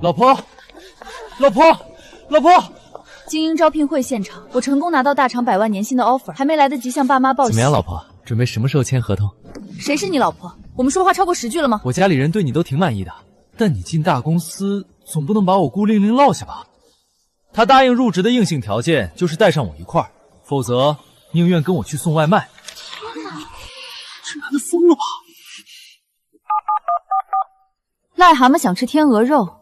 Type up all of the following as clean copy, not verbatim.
老婆，老婆，老婆！精英招聘会现场，我成功拿到大厂100万年薪的 offer， 还没来得及向爸妈报喜。怎么样，老婆？准备什么时候签合同？谁是你老婆？我们说话超过10句了吗？我家里人对你都挺满意的，但你进大公司，总不能把我孤零零落下吧？他答应入职的硬性条件就是带上我一块儿，否则宁愿跟我去送外卖。天哪，这男的疯了吧？癞蛤蟆想吃天鹅肉，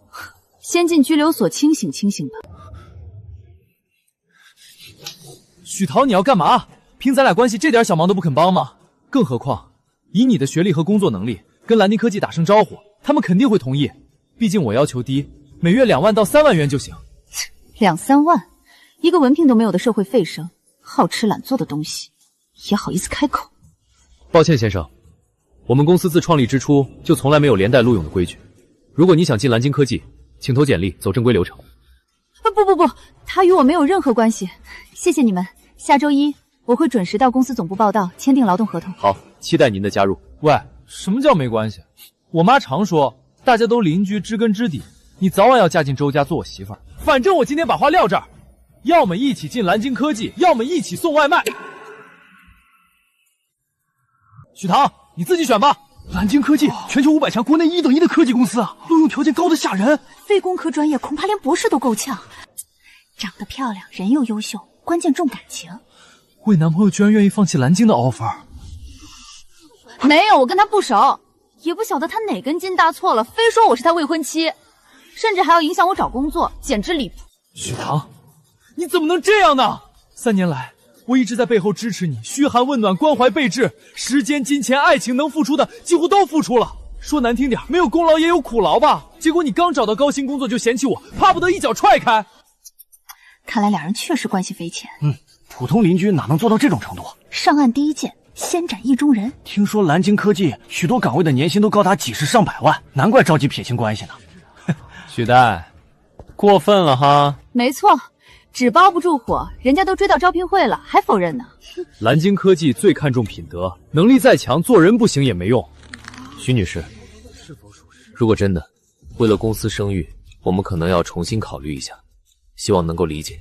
先进拘留所清醒清醒吧。许桃，你要干嘛？凭咱俩关系，这点小忙都不肯帮吗？更何况，以你的学历和工作能力，跟蓝鲸科技打声招呼，他们肯定会同意。毕竟我要求低，每月2万到3万元就行。2、3万，一个文凭都没有的社会废生，好吃懒做的东西，也好意思开口？抱歉，先生，我们公司自创立之初就从来没有连带录用的规矩。如果你想进蓝鲸科技，请投简历，走正规流程。不，他与我没有任何关系。谢谢你们，下周1我会准时到公司总部报到，签订劳动合同。好，期待您的加入。喂，什么叫没关系？我妈常说，大家都邻居，知根知底。你早晚要嫁进周家做我媳妇儿。反正我今天把话撂这儿，要么一起进蓝鲸科技，要么一起送外卖。许唐，你自己选吧。蓝鲸科技，全球500强国内1等1的科技公司啊，录用条件高得吓人。非工科专业恐怕连博士都够呛。长得漂亮，人又优秀，关键重感情。为男朋友居然愿意放弃蓝鲸的 offer？ 没有，我跟他不熟，也不晓得他哪根筋搭错了，非说我是他未婚妻，甚至还要影响我找工作，简直离谱。许唐，你怎么能这样呢？3年来，我一直在背后支持你，嘘寒问暖，关怀备至，时间、金钱、爱情能付出的几乎都付出了。说难听点，没有功劳也有苦劳吧。结果你刚找到高薪工作就嫌弃我，怕不得一脚踹开。看来俩人确实关系匪浅。普通邻居哪能做到这种程度？上岸第一件，先斩意中人。听说蓝鲸科技许多岗位的年薪都高达几十上百万，难怪着急撇清关系呢。许丹，过分了哈。没错，纸包不住火，人家都追到招聘会了，还否认呢？蓝鲸科技最看重品德，能力再强，做人不行也没用。许女士，如果真的为了公司声誉，我们可能要重新考虑一下，希望能够理解。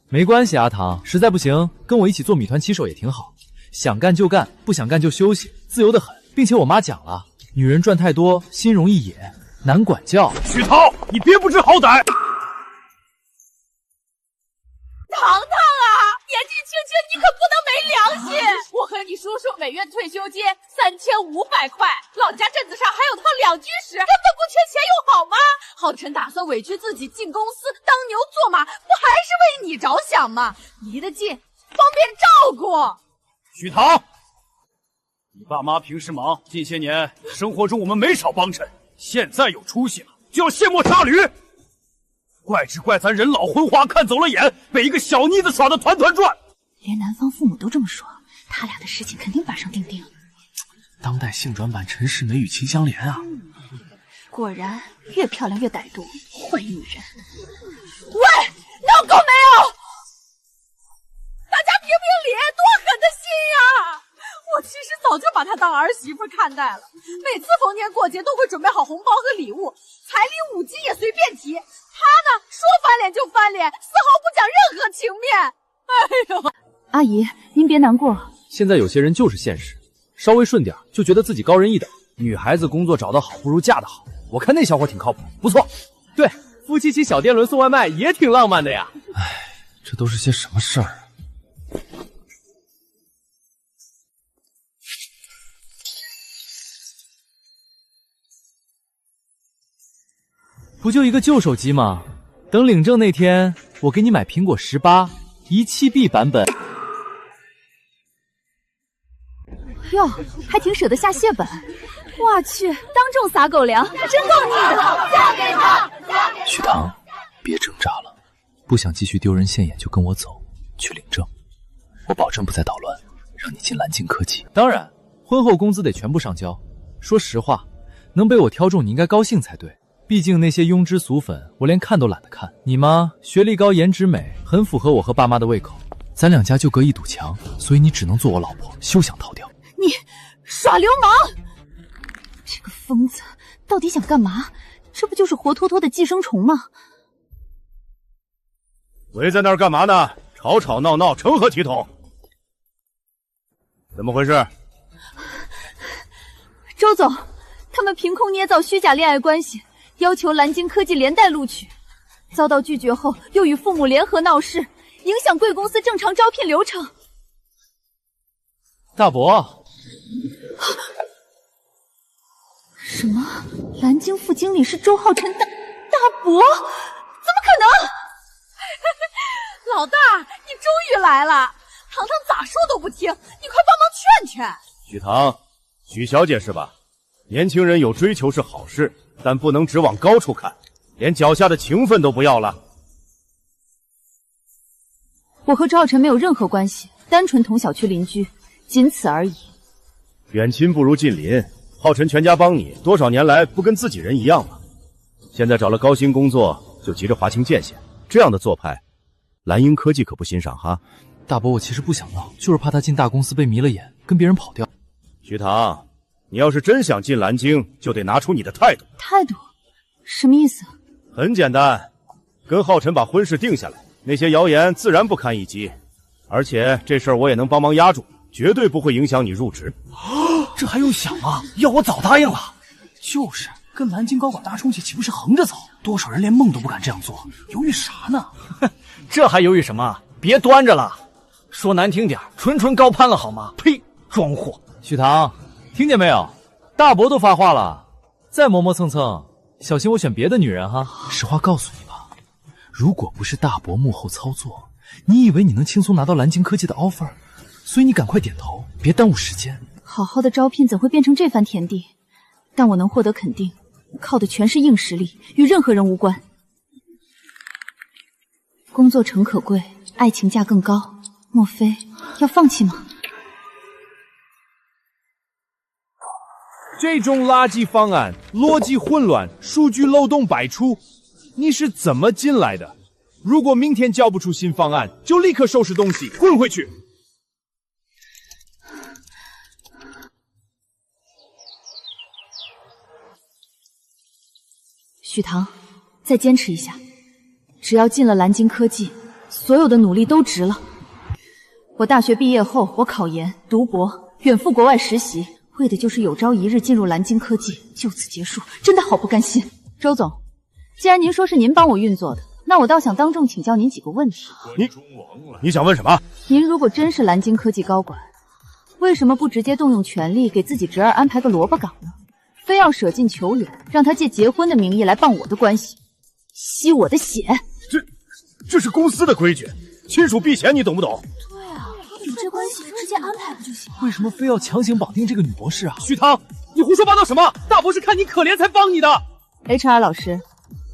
没关系，阿唐，实在不行，跟我一起做米团骑手也挺好。想干就干，不想干就休息，自由得很。并且我妈讲了，女人赚太多，心容易野，难管教。许涛，你别不知好歹！糖糖啊，年纪轻轻你可不能没良心！我和你叔叔每月退休金3500块，老家镇子上还有套2居室，根本不缺钱又好吗？浩辰打算委屈自己进公司当牛做马，不还是为你着想吗？离得近，方便照顾。许唐，你爸妈平时忙，近些年生活中我们没少帮衬，现在有出息了，就要卸磨杀驴。怪只怪咱人老昏花，看走了眼，被一个小妮子耍得团团转。连男方父母都这么说，他俩的事情肯定板上钉钉。当代性转版陈世美与秦香莲啊！果然，越漂亮越歹毒，坏女人。喂，闹够没有？大家评评理，多狠的心呀！我其实早就把她当儿媳妇看待了，每次逢年过节都会准备好红包和礼物，彩礼5金也随便提。她呢，说翻脸就翻脸，丝毫不讲任何情面。哎呦，阿姨，您别难过。现在有些人就是现实，稍微顺点就觉得自己高人一等。女孩子工作找得好，不如嫁得好。我看那小伙挺靠谱，不错。对，夫妻骑小电轮送外卖也挺浪漫的呀。唉，这都是些什么事儿啊？不就一个旧手机吗？等领证那天，我给你买苹果18 17B 版本。哟，还挺舍得下血本。我去，当众撒狗粮，真够腻的！嫁给他，嫁给他。许唐，别挣扎了，不想继续丢人现眼就跟我走，去领证。我保证不再捣乱，让你进蓝鲸科技。当然，婚后工资得全部上交。说实话，能被我挑中，你应该高兴才对。毕竟那些庸脂俗粉，我连看都懒得看。你嘛，学历高，颜值美，很符合我和爸妈的胃口。咱两家就隔一堵墙，所以你只能做我老婆，休想逃掉。你耍流氓！这个疯子到底想干嘛？这不就是活脱脱的寄生虫吗？围在那儿干嘛呢？吵吵闹闹，成何体统？怎么回事？周总，他们凭空捏造虚假恋爱关系，要求蓝鲸科技连带录取，遭到拒绝后又与父母联合闹事，影响贵公司正常招聘流程。大伯，什么？蓝鲸副经理是周浩辰大伯？怎么可能？老大，你终于来了！糖糖咋说都不听，你快帮忙劝劝。许唐，许小姐是吧？年轻人有追求是好事，但不能只往高处看，连脚下的情分都不要了。我和周浩辰没有任何关系，单纯同小区邻居，仅此而已。远亲不如近邻，浩辰全家帮你，多少年来不跟自己人一样吗？现在找了高薪工作，就急着划清界限，这样的做派，蓝鹰科技可不欣赏哈。大伯，我其实不想闹，就是怕他进大公司被迷了眼，跟别人跑掉。徐唐，你要是真想进蓝鲸，就得拿出你的态度。态度？什么意思？很简单，跟浩辰把婚事定下来，那些谣言自然不堪一击。而且这事儿我也能帮忙压住，绝对不会影响你入职。这还用想吗？要我早答应了。就是，跟蓝鲸高管搭冲起，岂不是横着走？多少人连梦都不敢这样做，犹豫啥呢？这还犹豫什么？别端着了。说难听点，纯高攀了好吗？呸，装货！许唐，听见没有？大伯都发话了，再磨磨蹭蹭，小心我选别的女人哈。实话告诉你吧，如果不是大伯幕后操作，你以为你能轻松拿到蓝鲸科技的 offer？ 所以你赶快点头，别耽误时间。好好的招聘怎会变成这番田地？但我能获得肯定，靠的全是硬实力，与任何人无关。工作诚可贵，爱情价更高，莫非要放弃吗？这种垃圾方案逻辑混乱，数据漏洞百出，你是怎么进来的？如果明天交不出新方案，就立刻收拾东西滚回去。许唐，再坚持一下，只要进了蓝鲸科技，所有的努力都值了。我大学毕业后，我考研、读博，远赴国外实习，为的就是有朝一日进入蓝鲸科技，就此结束，真的好不甘心。周总，既然您说是您帮我运作的，那我倒想当众请教您几个问题。你想问什么？您如果真是蓝鲸科技高管，为什么不直接动用权力给自己侄儿安排个萝卜岗呢？非要舍近求远，让他借结婚的名义来傍我的关系，吸我的血。这是公司的规矩，亲属避嫌，你懂不懂？对啊，有这关系直接安排不就行了？为什么非要强行绑定这个女博士啊？许唐，你胡说八道什么？大伯是看你可怜才帮你的。HR 老师，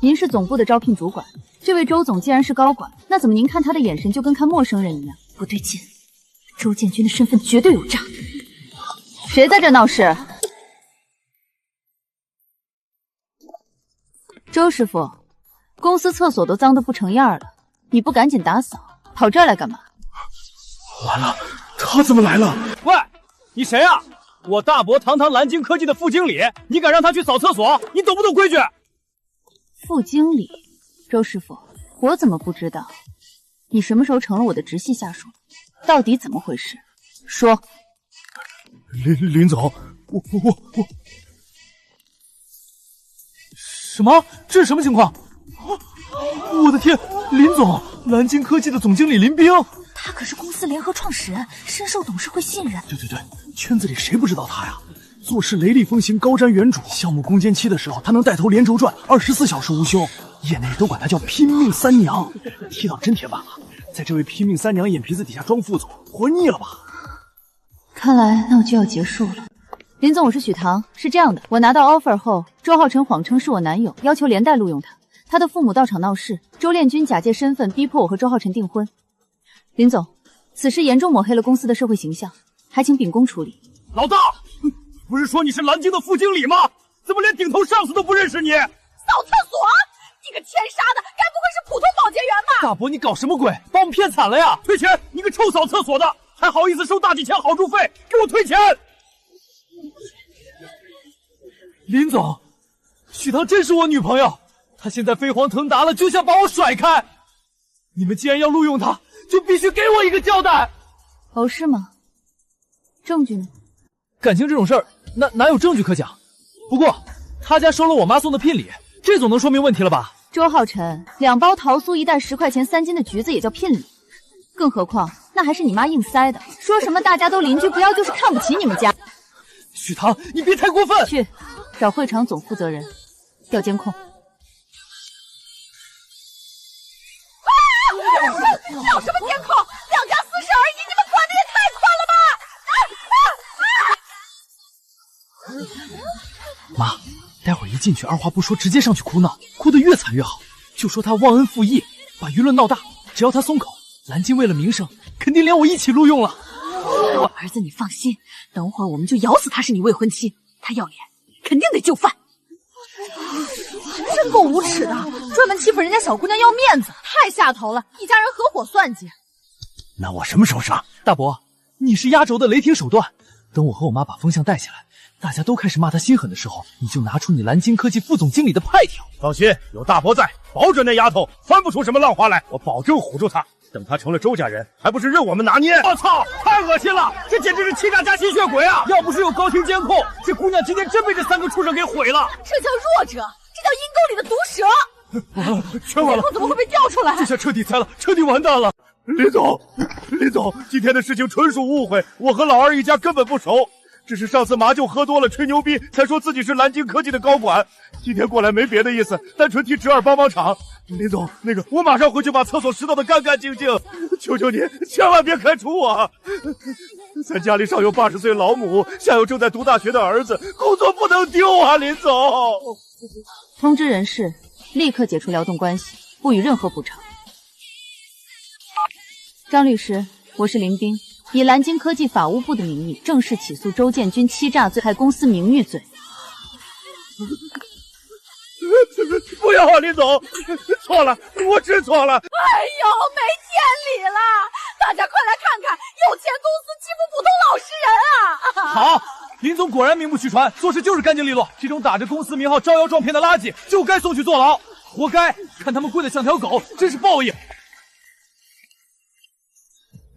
您是总部的招聘主管，这位周总既然是高管，那怎么您看他的眼神就跟看陌生人一样？不对劲，周建军的身份绝对有诈。谁在这闹事？周师傅，公司厕所都脏得不成样了，你不赶紧打扫，跑这儿来干嘛？完了，他怎么来了？喂，你谁啊？我大伯堂蓝鲸科技的副经理，你敢让他去扫厕所？你懂不懂规矩？副经理，周师傅，我怎么不知道？你什么时候成了我的直系下属？到底怎么回事？说。林总，我。什么？这是什么情况？我的天，林总，蓝鲸科技的总经理林冰，他可是公司联合创始人，深受董事会信任。对，圈子里谁不知道他呀？做事雷厉风行，高瞻远瞩。项目攻坚期的时候，他能带头连轴转，24小时无休，业内都管他叫拼命三娘。踢到真铁板了，在这位拼命三娘眼皮子底下装副总，活腻了吧？看来那我就要结束了。林总，我是许唐。是这样的，我拿到 offer 后，周浩辰谎称是我男友，要求连带录用他。他的父母到场闹事，周炼军假借身份逼迫我和周浩辰订婚。林总，此事严重抹黑了公司的社会形象，还请秉公处理。老大，不是说你是蓝鲸的副经理吗？怎么连顶头上司都不认识你？扫厕所？你个天杀的，该不会是普通保洁员吧？大伯，你搞什么鬼？把我们骗惨了呀！退钱！你个臭扫厕所的，还好意思收大几千好处费？给我退钱！林总，许唐真是我女朋友，她现在飞黄腾达了，就想把我甩开。你们既然要录用她，就必须给我一个交代。哦，是吗？证据呢？感情这种事儿，哪有证据可讲？不过他家收了我妈送的聘礼，这总能说明问题了吧？周浩辰，2包桃酥，1袋10块钱3斤的橘子也叫聘礼？更何况那还是你妈硬塞的，说什么大家都邻居，不要就是看不起你们家。许唐，你别太过分！去找会场总负责人调监控。调什么监控？两家私事而已，你们管的也太宽了吧！妈，待会儿一进去，二话不说直接上去哭闹，哭得越惨越好，就说他忘恩负义，把舆论闹大。只要他松口，蓝鲸为了名声，肯定连我一起录用了。儿子，你放心，等会儿我们就咬死他是你未婚妻，他要脸肯定得就范。真够无耻的，专门欺负人家小姑娘要面子，太下头了！一家人合伙算计。那我什么时候上？大伯，你是压轴的雷霆手段。等我和我妈把风向带起来，大家都开始骂他心狠的时候，你就拿出你蓝鲸科技副总经理的派条。放心，有大伯在，保准那丫头翻不出什么浪花来，我保证唬住她。等她成了周家人，还不是任我们拿捏？我操，太恶心了！这简直是欺诈加吸血鬼啊！要不是有高清监控，这姑娘今天真被这3个畜生给毁了。这叫弱者，这叫阴沟里的毒蛇。完了，全完了！怎么会被调出来？这下彻底栽了，彻底完蛋了！林总，林总，今天的事情纯属误会，我和老二一家根本不熟。只是上次麻就喝多了，吹牛逼，才说自己是蓝鲸科技的高管。今天过来没别的意思，单纯替侄儿帮场。林总，那个我马上回去把厕所拾掇得干干净净，求求你，千万别开除我！咱家里上有80岁老母，下有正在读大学的儿子，工作不能丢啊，林总！通知人事，立刻解除劳动关系，不予任何补偿。张律师，我是林冰。以蓝鲸科技法务部的名义正式起诉周建军欺诈罪、害公司名誉罪。不要啊，林总，错了，我知错了。哎呦，没天理了！大家快来看看，有钱公司欺负普通老实人啊！好，林总果然名不虚传，做事就是干净利落。这种打着公司名号招摇撞骗的垃圾，就该送去坐牢，活该！看他们跪得像条狗，真是报应。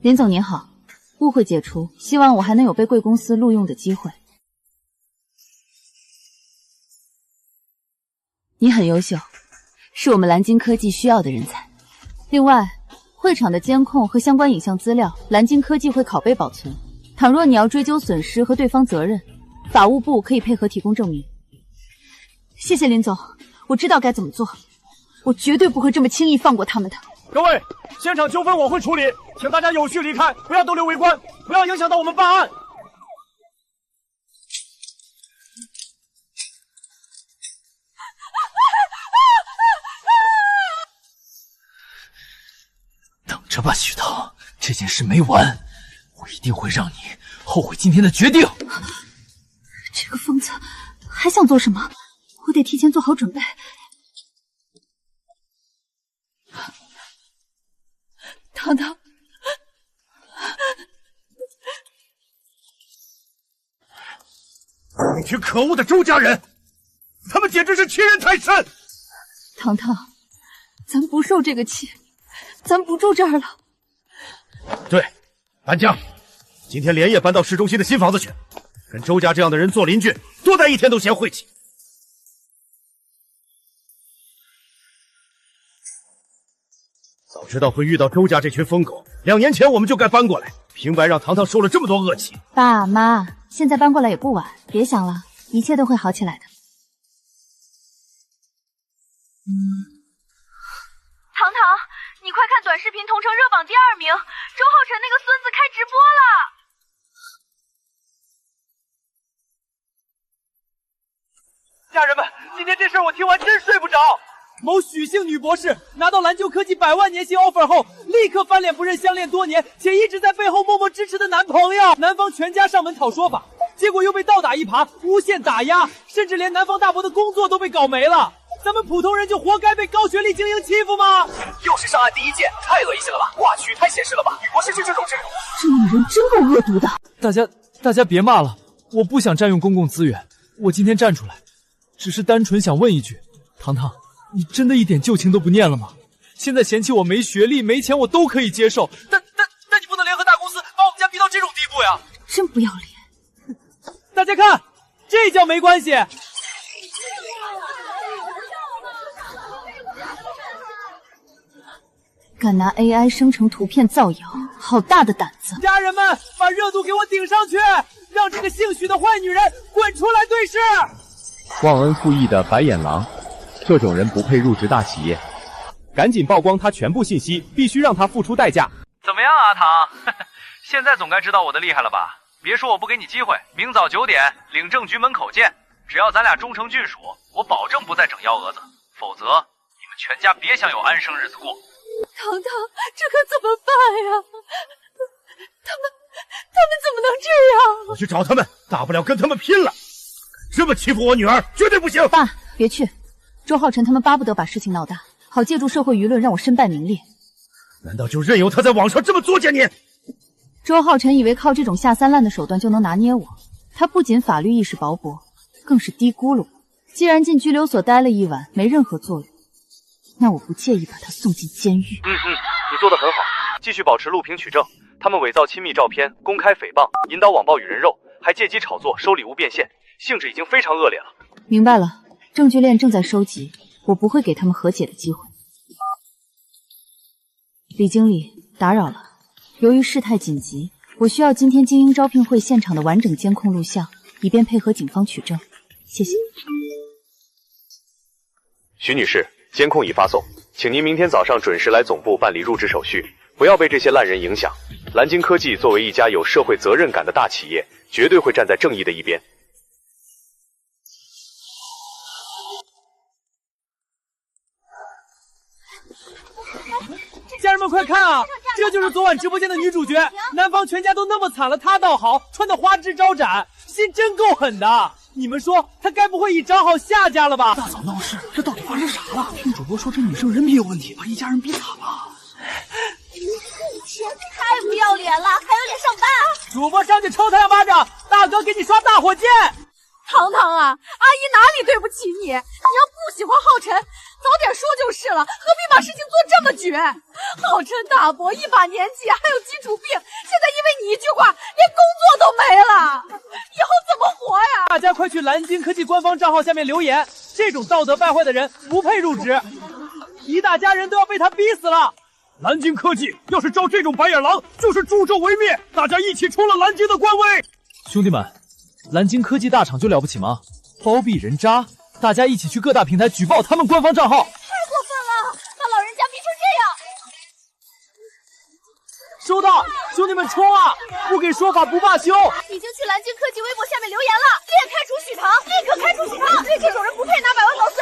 林总您好。误会解除，希望我还能有被贵公司录用的机会。你很优秀，是我们蓝鲸科技需要的人才。另外，会场的监控和相关影像资料，蓝鲸科技会拷贝保存。倘若你要追究损失和对方责任，法务部可以配合提供证明。谢谢林总，我知道该怎么做，我绝对不会这么轻易放过他们的。各位，现场纠纷我会处理，请大家有序离开，不要逗留围观，不要影响到我们办案。等着吧，许唐，这件事没完，我一定会让你后悔今天的决定。这个疯子还想做什么？我得提前做好准备。糖糖，那群可恶的周家人，他们简直是欺人太甚！糖糖，咱不受这个气，咱不住这儿了。对，搬家，今天连夜搬到市中心的新房子去，跟周家这样的人做邻居，多待一天都嫌晦气。早知道会遇到周家这群疯狗，2年前我们就该搬过来，平白让糖糖受了这么多恶气。爸妈，现在搬过来也不晚，别想了，一切都会好起来的。糖糖，你快看短视频同城热榜第2名，周浩辰那个孙子开直播了。家人们，今天这事儿我听完真睡不着。某许姓女博士拿到蓝鲸科技100万年薪 offer 后，立刻翻脸不认相恋多年且一直在背后默默支持的男朋友。男方全家上门讨说法，结果又被倒打一耙，无限打压，甚至连南方大伯的工作都被搞没了。咱们普通人就活该被高学历精英欺负吗？又是上岸第一件，太恶心了吧！挂区太显示了吧！女博士是这种制度。这女人真够恶毒的。大家别骂了，我不想占用公共资源。我今天站出来，只是单纯想问一句，糖糖，你真的一点旧情都不念了吗？现在嫌弃我没学历、没钱，我都可以接受，但你不能联合大公司把我们家逼到这种地步呀！真不要脸！大家看，这叫没关系。敢拿 AI 生成图片造谣，好大的胆子！家人们，把热度给我顶上去，让这个姓许的坏女人滚出来对视！忘恩负义的白眼狼，这种人不配入职大企业。赶紧曝光他全部信息，必须让他付出代价。怎么样啊，唐？现在总该知道我的厉害了吧？别说我不给你机会，明早9点领证局门口见。只要咱俩终成眷属，我保证不再整幺蛾子，否则你们全家别想有安生日子过。糖糖，这可怎么办呀？他们怎么能这样？我去找他们，大不了跟他们拼了。这么欺负我女儿，绝对不行！爸，别去。周浩辰他们巴不得把事情闹大，好借助社会舆论让我身败名裂。难道就任由他在网上这么作践你？周浩辰以为靠这种下三滥的手段就能拿捏我，他不仅法律意识薄薄，更是低估了我。既然进拘留所待了1晚没任何作用，那我不介意把他送进监狱。你做得很好，继续保持录屏取证。他们伪造亲密照片，公开诽谤，引导网暴与人肉，还借机炒作收礼物变现，性质已经非常恶劣了。明白了，证据链正在收集，我不会给他们和解的机会。李经理，打扰了。由于事态紧急，我需要今天精英招聘会现场的完整监控录像，以便配合警方取证。谢谢。徐女士，监控已发送，请您明天早上准时来总部办理入职手续，不要被这些烂人影响。蓝鲸科技作为一家有社会责任感的大企业，绝对会站在正义的一边。家人们快看啊，这就是昨晚直播间的女主角，男方全家都那么惨了，她倒好，穿得花枝招展，心真够狠的。你们说她该不会已找好下家了吧？大早闹事，这到底发生啥了？听主播说这女生人品有问题，把一家人逼惨了。太不要脸了，还有脸上班？主播上去抽他2巴掌，大哥给你刷大火箭。糖糖啊，阿姨哪里对不起你？你要不喜欢浩辰，早点说就是了，何必把事情做这么绝？浩辰大伯一把年纪，还有基础病，现在因为你一句话，连工作都没了，以后怎么活呀？大家快去蓝鲸科技官方账号下面留言，这种道德败坏的人不配入职，一大家人都要被他逼死了。蓝鲸科技要是招这种白眼狼，就是助纣为虐，大家一起冲了蓝鲸的官威。兄弟们，蓝鲸科技大厂就了不起吗？包庇人渣，大家一起去各大平台举报他们官方账号。太过分了，把老人家逼成这样。收到，兄弟们冲啊！不给说法不罢休。已经去蓝鲸科技微博下面留言了，立开除许唐，立刻开除许唐，对这种人不配拿百万高薪。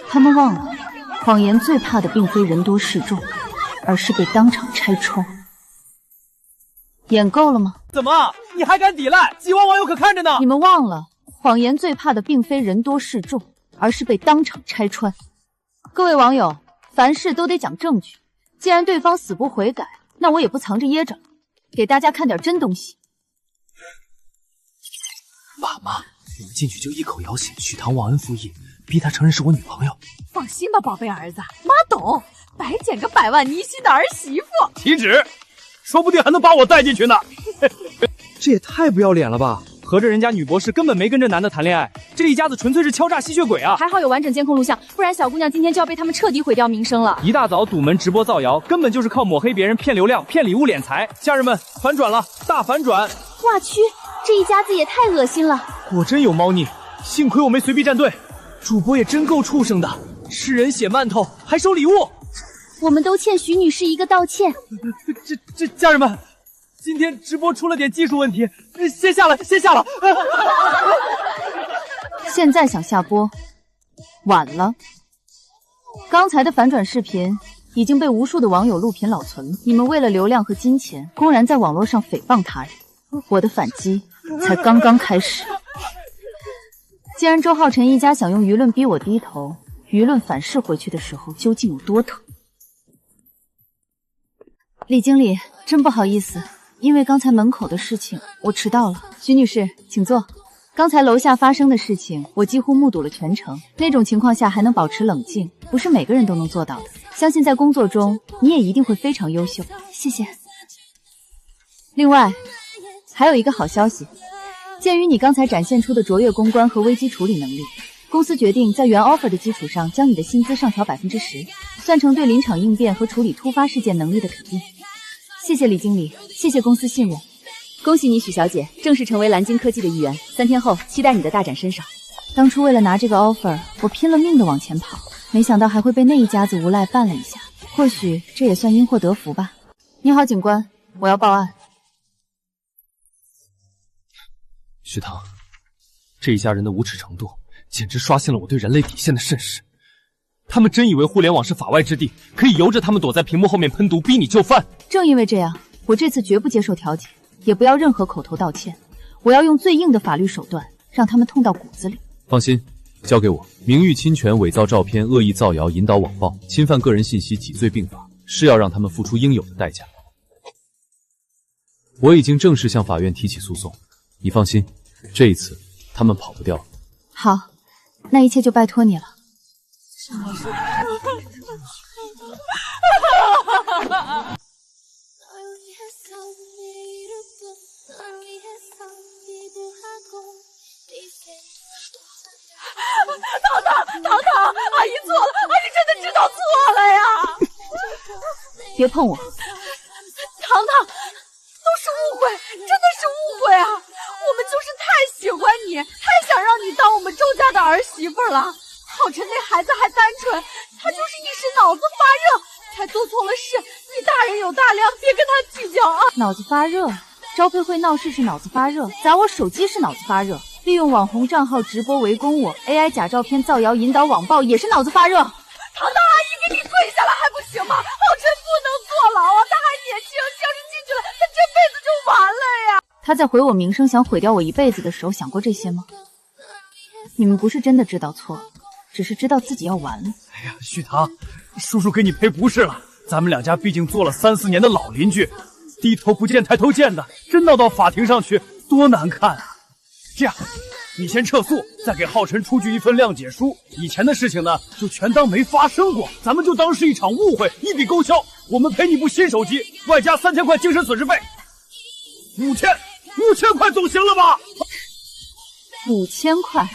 他们忘了，谎言最怕的并非人多势众，而是被当场拆穿。演够了吗？怎么，你还敢抵赖？几万网友可看着呢！你们忘了，谎言最怕的并非人多势众，而是被当场拆穿。各位网友，凡事都得讲证据。既然对方死不悔改，那我也不藏着掖着了，给大家看点真东西。爸妈，你们进去就一口咬死许唐忘恩负义，逼他承认是我女朋友。放心吧，宝贝儿子，妈懂，白捡个百万泥心的儿媳妇。停止，说不定还能把我带进去呢。这也太不要脸了吧！合着人家女博士根本没跟这男的谈恋爱，这一家子纯粹是敲诈吸血鬼啊！还好有完整监控录像，不然小姑娘今天就要被他们彻底毁掉名声了。一大早堵门直播造谣，根本就是靠抹黑别人骗流量、骗礼物敛财。家人们，反转了，大反转！哇去，这一家子也太恶心了！果真有猫腻，幸亏我没随逼站队。主播也真够畜生的，吃人血馒头还收礼物。我们都欠徐女士一个道歉。这家人们。今天直播出了点技术问题，先下了。现在想下播，晚了。刚才的反转视频已经被无数的网友录屏老存了。你们为了流量和金钱，公然在网络上诽谤他人，我的反击才刚刚开始。既然周浩辰一家想用舆论逼我低头，舆论反噬回去的时候究竟有多疼？李经理，真不好意思。因为刚才门口的事情，我迟到了。徐女士，请坐。刚才楼下发生的事情，我几乎目睹了全程。那种情况下还能保持冷静，不是每个人都能做到的。相信在工作中，你也一定会非常优秀。谢谢。另外，还有一个好消息，鉴于你刚才展现出的卓越公关和危机处理能力，公司决定在原 offer 的基础上，将你的薪资上调10%，算成对临场应变和处理突发事件能力的肯定。谢谢李经理，谢谢公司信任。恭喜你，许小姐，正式成为蓝鲸科技的一员。3天后，期待你的大展身手。当初为了拿这个 offer， 我拼了命的往前跑，没想到还会被那一家子无赖绊了一下。或许这也算因祸得福吧。你好，警官，我要报案。徐棠，这一家人的无耻程度，简直刷新了我对人类底线的认识。他们真以为互联网是法外之地，可以由着他们躲在屏幕后面喷毒，逼你就范。正因为这样，我这次绝不接受调解，也不要任何口头道歉。我要用最硬的法律手段，让他们痛到骨子里。放心，交给我。名誉侵权、伪造照片、恶意造谣、引导网暴、侵犯个人信息几罪并罚，是要让他们付出应有的代价。我已经正式向法院提起诉讼，你放心，这一次他们跑不掉了。好，那一切就拜托你了。糖，阿姨错了，阿姨真的知道错了呀！别碰我，糖，都是误会，真的是误会啊！我们就是太喜欢你，太想让你当我们周家的儿媳妇了。浩辰那孩子还单纯，他就是一时脑子发热才做错了事。你大人有大量，别跟他计较啊！脑子发热，招聘会闹事是脑子发热，砸我手机是脑子发热，利用网红账号直播围攻我 ，AI 假照片造谣引导网暴也是脑子发热。糖阿姨给你跪下了还不行吗？浩辰不能坐牢啊，他还年轻，要是进去了，他这辈子就完了呀！他在毁我名声，想毁掉我一辈子的时候，想过这些吗？你们不是真的知道错了，只是知道自己要完了。哎呀，徐棠，叔叔给你赔不是了，咱们两家毕竟做了3、4年的老邻居，低头不见抬头见的，真闹到法庭上去，多难看啊！这样，你先撤诉，再给浩辰出具一份谅解书。以前的事情呢，就全当没发生过，咱们就当是一场误会，一笔勾销。我们赔你部新手机，外加3000块精神损失费，5000块总行了吧？5000块。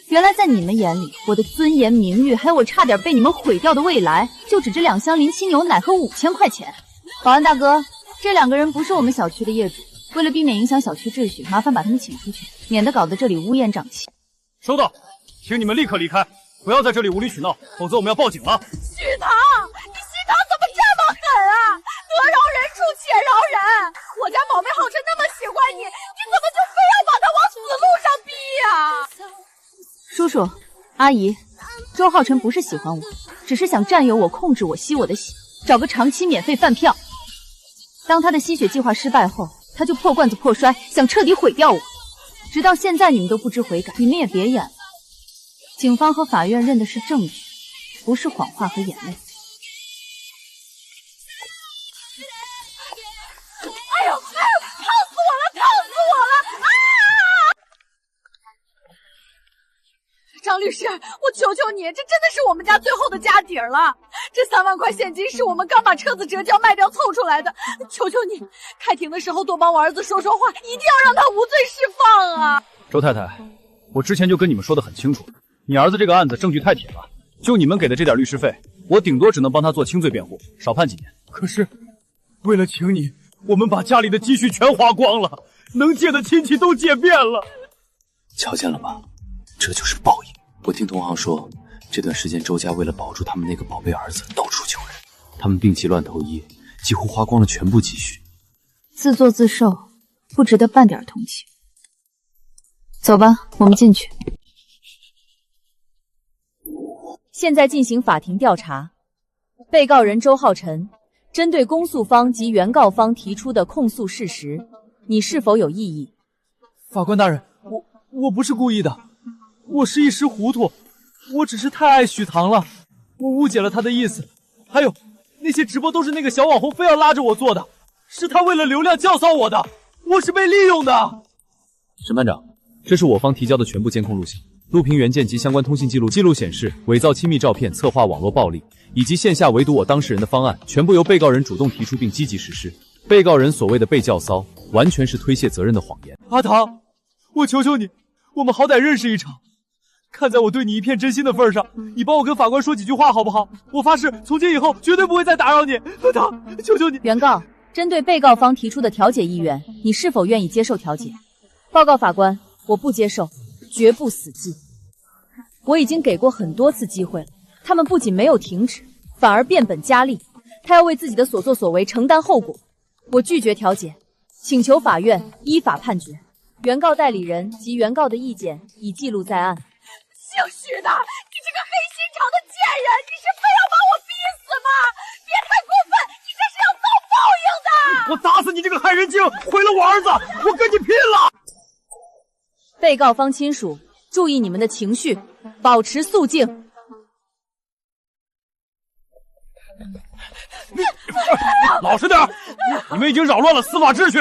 原来在你们眼里，我的尊严、名誉，还有我差点被你们毁掉的未来，就只值2箱林七牛奶和5000块钱。保安大哥，这2个人不是我们小区的业主，为了避免影响小区秩序，麻烦把他们请出去，免得搞得这里乌烟瘴气。收到，请你们立刻离开，不要在这里无理取闹，否则我们要报警了。许棠，你心肠怎么这么狠啊？得饶人处且饶人，我家宝贝浩辰那么喜欢你，你怎么就非要把他往死路上逼呀？叔叔，阿姨，周浩辰不是喜欢我，只是想占有我、控制我、吸我的血，找个长期免费饭票。当他的吸血计划失败后，他就破罐子破摔，想彻底毁掉我。直到现在你们都不知悔改，你们也别演了。警方和法院认的是证据，不是谎话和眼泪。哎呦，烫死我了！啊！张律师，我求求你，这真的是我们家最后的家底儿了。这3万块现金是我们刚把车子折交卖掉凑出来的，求求你，开庭的时候多帮我儿子说说话，一定要让他无罪释放啊！周太太，我之前就跟你们说的很清楚，你儿子这个案子证据太铁了，就你们给的这点律师费，我顶多只能帮他做轻罪辩护，少判几年。可是为了请你，我们把家里的积蓄全花光了，能借的亲戚都借遍了。瞧见了吧，这就是报应。我听同行说，这段时间周家为了保住他们那个宝贝儿子，到处救人，他们病急乱投医，几乎花光了全部积蓄。自作自受，不值得半点同情。走吧，我们进去。现在进行法庭调查，被告人周浩辰针对公诉方及原告方提出的控诉事实，你是否有异议？法官大人，我不是故意的，我是一时糊涂，我只是太爱许棠了，我误解了他的意思。还有那些直播都是那个小网红非要拉着我做的，是他为了流量教唆我的，我是被利用的。审判长，这是我方提交的全部监控录像、录屏原件及相关通信记录。记录显示，伪造亲密照片、策划网络暴力，以及线下围堵我当事人的方案，全部由被告人主动提出并积极实施。被告人所谓的被教骚，完全是推卸责任的谎言。阿唐，我求求你，我们好歹认识一场。看在我对你一片真心的份上，你帮我跟法官说几句话好不好？我发誓，从今以后绝对不会再打扰你。阿唐，求求你。原告，针对被告方提出的调解意愿，你是否愿意接受调解？报告法官，我不接受，绝不死记。我已经给过很多次机会了，他们不仅没有停止，反而变本加厉，他要为自己的所作所为承担后果。我拒绝调解，请求法院依法判决。原告代理人及原告的意见已记录在案。姓许的，你这个黑心肠的贱人，你是非要把我逼死吗？别太过分，你这是要遭报应的！我打死你这个害人精，毁了我儿子，我跟你拼了！被告方亲属，注意你们的情绪，保持肃静。老实点，你们已经扰乱了司法秩序。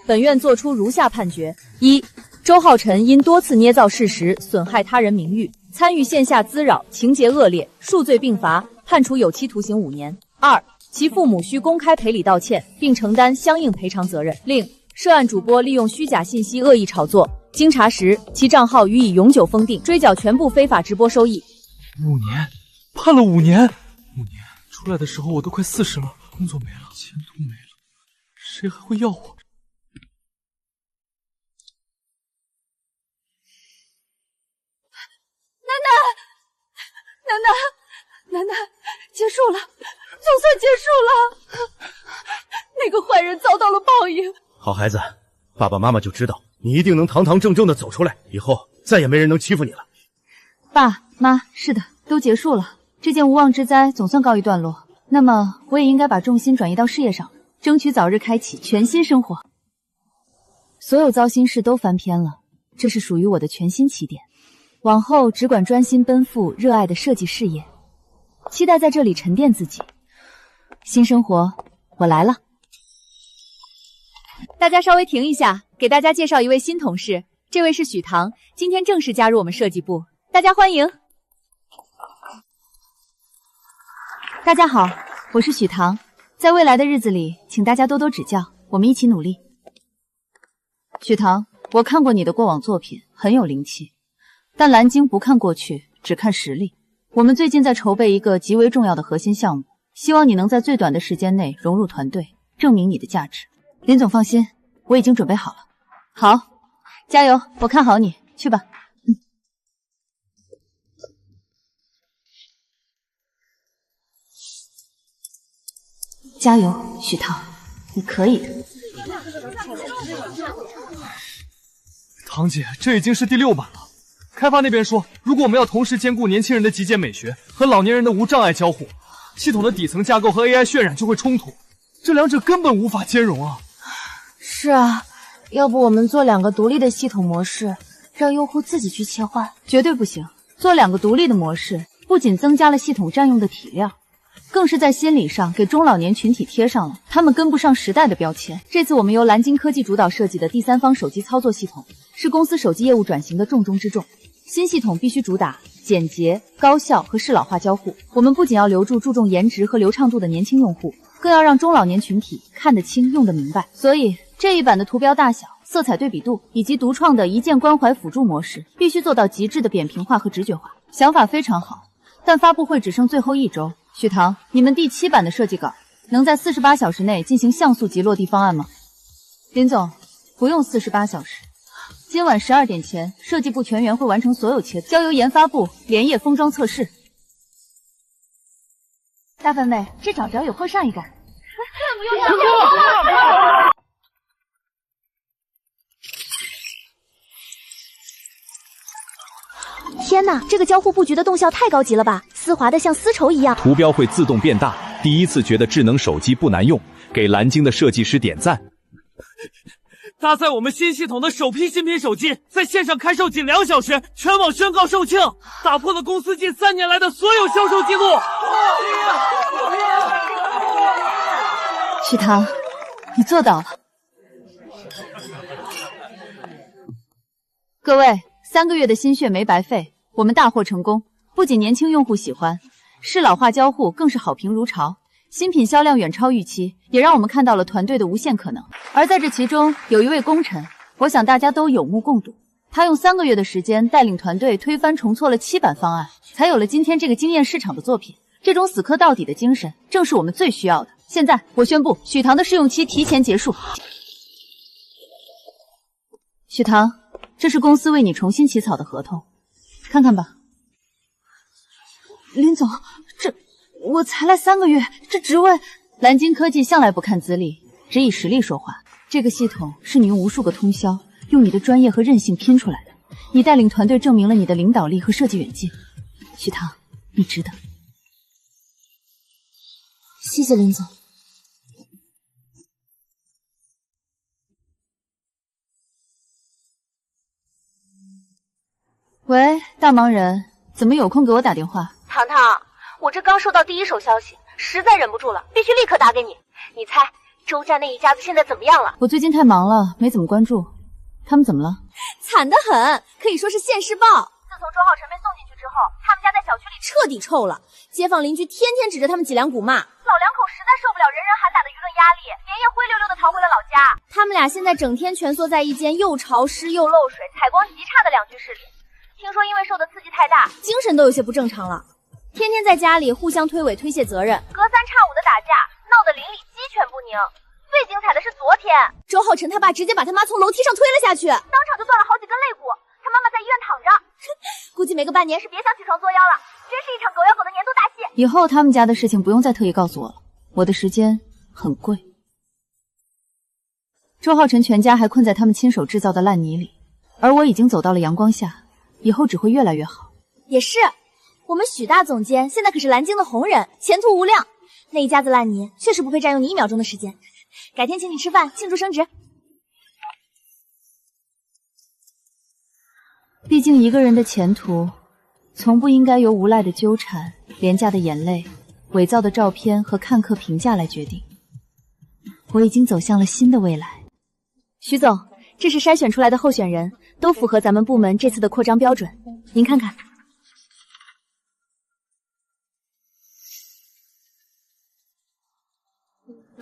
本院作出如下判决：一、周浩辰因多次捏造事实，损害他人名誉，参与线下滋扰，情节恶劣，数罪并罚，判处有期徒刑5年。二、其父母需公开赔礼道歉，并承担相应赔偿责任。另，涉案主播利用虚假信息恶意炒作，经查实，其账号予以永久封定，追缴全部非法直播收益。5年，判了5年，5年出来的时候我都快40了，工作没了，前途没了，谁还会要我？楠楠，结束了，总算结束了。那个坏人遭到了报应。好孩子，爸爸妈妈就知道你一定能堂堂正正的走出来，以后再也没人能欺负你了。爸妈，是的，都结束了，这件无妄之灾总算告一段落。那么我也应该把重心转移到事业上，争取早日开启全新生活。所有糟心事都翻篇了，这是属于我的全新起点。往后只管专心奔赴热爱的设计事业，期待在这里沉淀自己。新生活，我来了。大家稍微停一下，给大家介绍一位新同事，这位是许棠，今天正式加入我们设计部，大家欢迎。大家好，我是许棠，在未来的日子里，请大家多多指教，我们一起努力。许棠，我看过你的过往作品，很有灵气。但蓝鲸不看过去，只看实力。我们最近在筹备一个极为重要的核心项目，希望你能在最短的时间内融入团队，证明你的价值。林总放心，我已经准备好了。好，加油，我看好你，去吧。加油，许棠，你可以的。堂姐，这已经是第6版了。开发那边说，如果我们要同时兼顾年轻人的极简美学和老年人的无障碍交互，系统的底层架构和 AI 渲染就会冲突，这两者根本无法兼容啊。是啊，要不我们做2个独立的系统模式，让用户自己去切换？绝对不行，做2个独立的模式，不仅增加了系统占用的体量，更是在心理上给中老年群体贴上了他们跟不上时代的标签。这次我们由蓝鲸科技主导设计的第三方手机操作系统，是公司手机业务转型的重中之重。新系统必须主打简洁、高效和适老化交互。我们不仅要留住注重颜值和流畅度的年轻用户，更要让中老年群体看得清、用得明白。所以这一版的图标大小、色彩对比度以及独创的一键关怀辅助模式，必须做到极致的扁平化和直觉化。想法非常好，但发布会只剩最后1周。许棠，你们第7版的设计稿能在48小时内进行像素级落地方案吗？林总，不用48小时。今晚12点前，设计部全员会完成所有切割，交由研发部连夜封装测试。大范妹，这找着有后上一感。天哪，这个交互布局的动效太高级了吧，丝滑的像丝绸一样。图标会自动变大，第一次觉得智能手机不难用，给蓝鲸的设计师点赞。搭载我们新系统的首批新品手机，在线上开售仅2小时，全网宣告售罄，打破了公司近3年来的所有销售记录。许棠，你做到了。各位，3个月的心血没白费，我们大获成功，不仅年轻用户喜欢，适老化交互更是好评如潮，新品销量远超预期，也让我们看到了团队的无限可能。而在这其中，有一位功臣，我想大家都有目共睹，他用3个月的时间带领团队推翻重错了7版方案，才有了今天这个惊艳市场的作品。这种死磕到底的精神，正是我们最需要的。现在，我宣布许唐的试用期提前结束。许唐，这是公司为你重新起草的合同，看看吧。林总，我才来3个月，这职位……蓝鲸科技向来不看资历，只以实力说话。这个系统是你用无数个通宵，用你的专业和韧性拼出来的。你带领团队证明了你的领导力和设计远见。许唐，你值得。谢谢林总。喂，大忙人，怎么有空给我打电话？糖糖，我这刚收到第一手消息，实在忍不住了，必须立刻打给你。你猜周家那一家子现在怎么样了？我最近太忙了，没怎么关注。他们怎么了？惨得很，可以说是现世报。自从周浩辰被送进去之后，他们家在小区里彻底臭了，街坊邻居天天指着他们脊梁骨骂，老两口实在受不了人人喊打的舆论压力，连夜灰溜溜的逃回了老家。他们俩现在整天蜷缩在一间又潮湿又漏水、采光极差的两居室里。听说因为受的刺激太大，精神都有些不正常了，天天在家里互相推诿推卸责任，隔3差5的打架，闹得邻里鸡犬不宁。最精彩的是昨天，周浩辰他爸直接把他妈从楼梯上推了下去，当场就断了好几根肋骨，他妈妈在医院躺着，估计没个半年是别想起床作妖了，真是一场狗咬狗的年度大戏。以后他们家的事情不用再特意告诉我了，我的时间很贵。周浩辰全家还困在他们亲手制造的烂泥里，而我已经走到了阳光下，以后只会越来越好。也是，我们许大总监现在可是蓝鲸的红人，前途无量。那一家子烂泥确实不配占用你1秒钟的时间，改天请你吃饭庆祝升职。毕竟一个人的前途，从不应该由无赖的纠缠、廉价的眼泪、伪造的照片和看客评价来决定。我已经走向了新的未来。徐总，这是筛选出来的候选人，都符合咱们部门这次的扩张标准，您看看。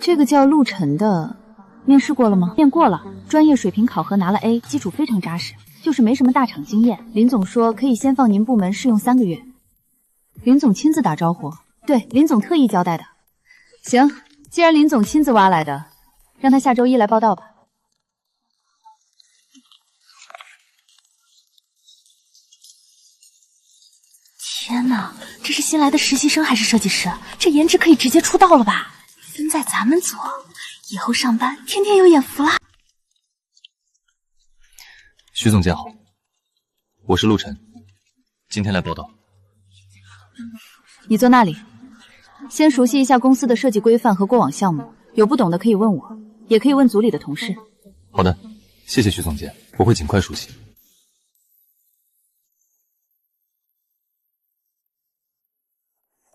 这个叫陆晨的，面试过了吗？面过了，专业水平考核拿了 A， 基础非常扎实，就是没什么大厂经验。林总说可以先放您部门试用3个月。林总亲自打招呼，对，林总特意交代的。行，既然林总亲自挖来的，让他下周1来报道吧。天哪，这是新来的实习生还是设计师？这颜值可以直接出道了吧？分在咱们组，以后上班天天有眼福啦。徐总监好，我是陆晨，今天来报道。你坐那里，先熟悉一下公司的设计规范和过往项目，有不懂的可以问我，也可以问组里的同事。好的，谢谢徐总监，我会尽快熟悉。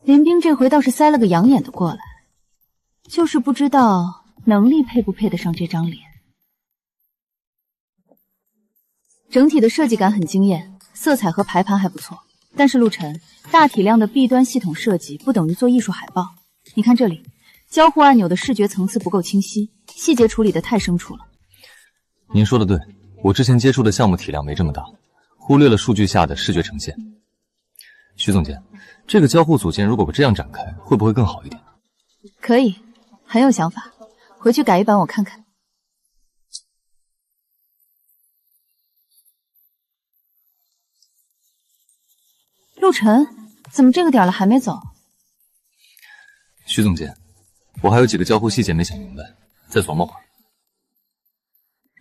林冰这回倒是塞了个养眼的过来，就是不知道能力配不配得上这张脸。整体的设计感很惊艳，色彩和排盘还不错。但是陆晨，大体量的 B 端系统设计不等于做艺术海报。你看这里，交互按钮的视觉层次不够清晰，细节处理的太生疏了。您说的对，我之前接触的项目体量没这么大，忽略了数据下的视觉呈现。徐总监，这个交互组件如果不这样展开，会不会更好一点？可以，很有想法，回去改一版我看看。陆晨，怎么这个点了还没走？徐总监，我还有几个交互细节没想明白，再琢磨会儿。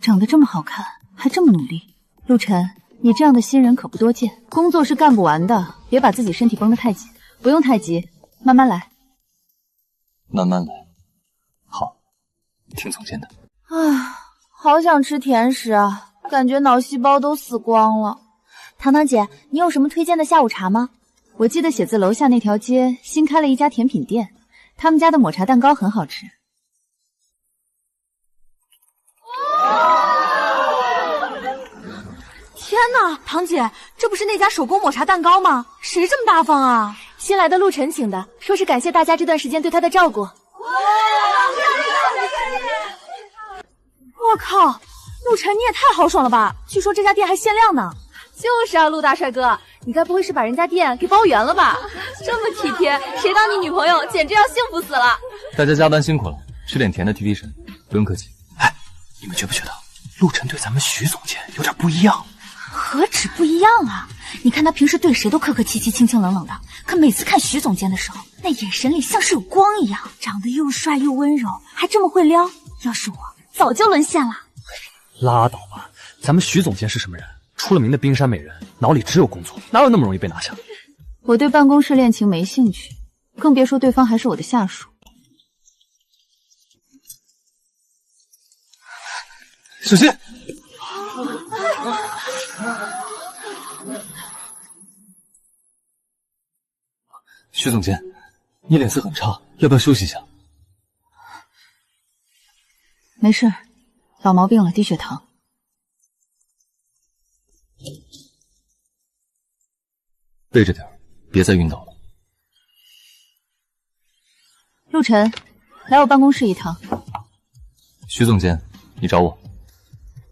长得这么好看，还这么努力，陆晨，你这样的新人可不多见，工作是干不完的，别把自己身体绷得太紧。不用太急，慢慢来。慢慢来。好，听总监的。啊，好想吃甜食啊，感觉脑细胞都死光了。糖糖姐，你有什么推荐的下午茶吗？我记得写字楼下那条街新开了一家甜品店，他们家的抹茶蛋糕很好吃。天天哪，堂姐，这不是那家手工抹茶蛋糕吗？谁这么大方啊？新来的陆晨请的，说是感谢大家这段时间对他的照顾。我靠，陆晨你也太豪爽了吧！据说这家店还限量呢。就是啊，陆大帅哥，你该不会是把人家店给包圆了吧？这么体贴，谁当你女朋友简直要幸福死了。大家加班辛苦了，吃点甜的提提神，不用客气。哎，你们觉不觉得陆晨对咱们徐总监有点不一样？何止不一样啊！你看他平时对谁都客客气气、清清冷冷的，可每次看徐总监的时候，那眼神里像是有光一样。长得又帅又温柔，还这么会撩，要是我早就沦陷了。拉倒吧，咱们徐总监是什么人？出了名的冰山美人，脑里只有工作，哪有那么容易被拿下？我对办公室恋情没兴趣，更别说对方还是我的下属。小心！徐总监，你脸色很差，要不要休息一下？没事，老毛病了，低血糖。背着点，别再晕倒了。陆晨，来我办公室一趟。徐总监，你找我。